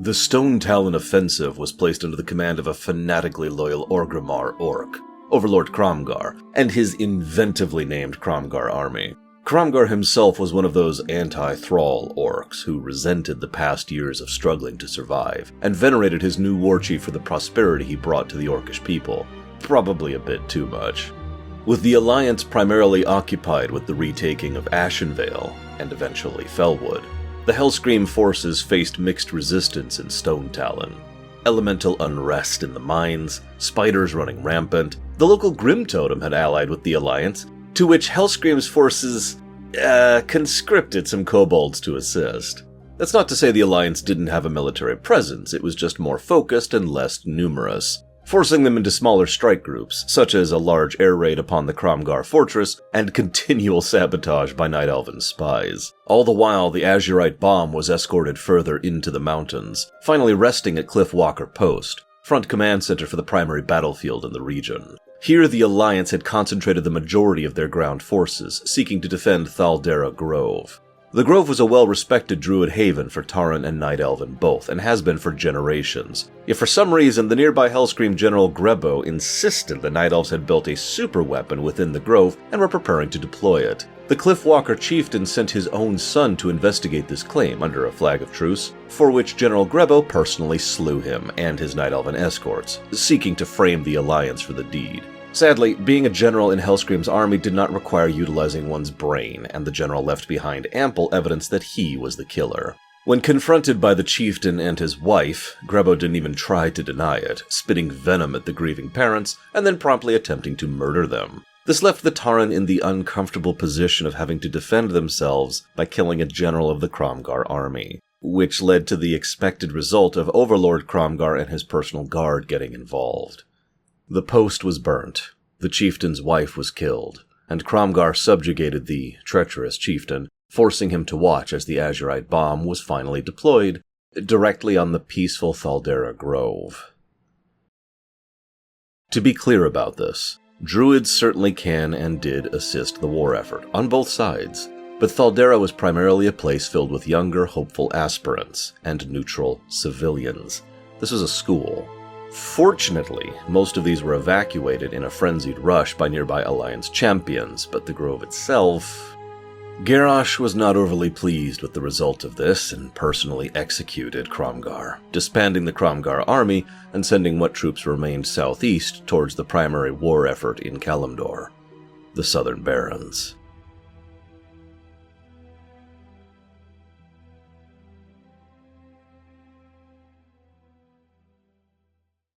The Stonetalon offensive was placed under the command of a fanatically loyal Orgrimmar orc, Overlord Cromgar, and his inventively named Cromgar army. Cromgar himself was one of those anti-thrall orcs who resented the past years of struggling to survive, and venerated his new warchief for the prosperity he brought to the orcish people. Probably a bit too much. With the Alliance primarily occupied with the retaking of Ashenvale, and eventually Felwood, the Hellscream forces faced mixed resistance in Stonetalon. Elemental unrest in the mines, spiders running rampant, the local Grim Totem had allied with the Alliance, to which Hellscream's forces, conscripted some kobolds to assist. That's not to say the Alliance didn't have a military presence, it was just more focused and less numerous, forcing them into smaller strike groups, such as a large air raid upon the Cromgar fortress and continual sabotage by Night Elven spies. All the while, the Azurite bomb was escorted further into the mountains, finally resting at Cliffwalker Post, front command center for the primary battlefield in the region. Here, the Alliance had concentrated the majority of their ground forces, seeking to defend Thaldera Grove. The Grove was a well-respected druid haven for Tauren and Night Elven both, and has been for generations. Yet for some reason, the nearby Hellscream General Grebo insisted the Night Elves had built a super weapon within the Grove and were preparing to deploy it. The Cliffwalker chieftain sent his own son to investigate this claim under a flag of truce, for which General Grebo personally slew him and his Night Elven escorts, seeking to frame the Alliance for the deed. Sadly, being a general in Hellscream's army did not require utilizing one's brain, and the general left behind ample evidence that he was the killer. When confronted by the chieftain and his wife, Grebo didn't even try to deny it, spitting venom at the grieving parents, and then promptly attempting to murder them. This left the Tauren in the uncomfortable position of having to defend themselves by killing a general of the Cromgar army, which led to the expected result of Overlord Cromgar and his personal guard getting involved. The post was burnt, the chieftain's wife was killed, and Cromgar subjugated the treacherous chieftain, forcing him to watch as the Azurite bomb was finally deployed directly on the peaceful Thaldera Grove. To be clear about this, druids certainly can and did assist the war effort, on both sides, but Thaldera was primarily a place filled with younger, hopeful aspirants and neutral civilians. This was a school. Fortunately, most of these were evacuated in a frenzied rush by nearby Alliance champions, but the Grove itself... Garrosh was not overly pleased with the result of this and personally executed Cromgar, disbanding the Cromgar army and sending what troops remained southeast towards the primary war effort in Kalimdor, the Southern Barrens.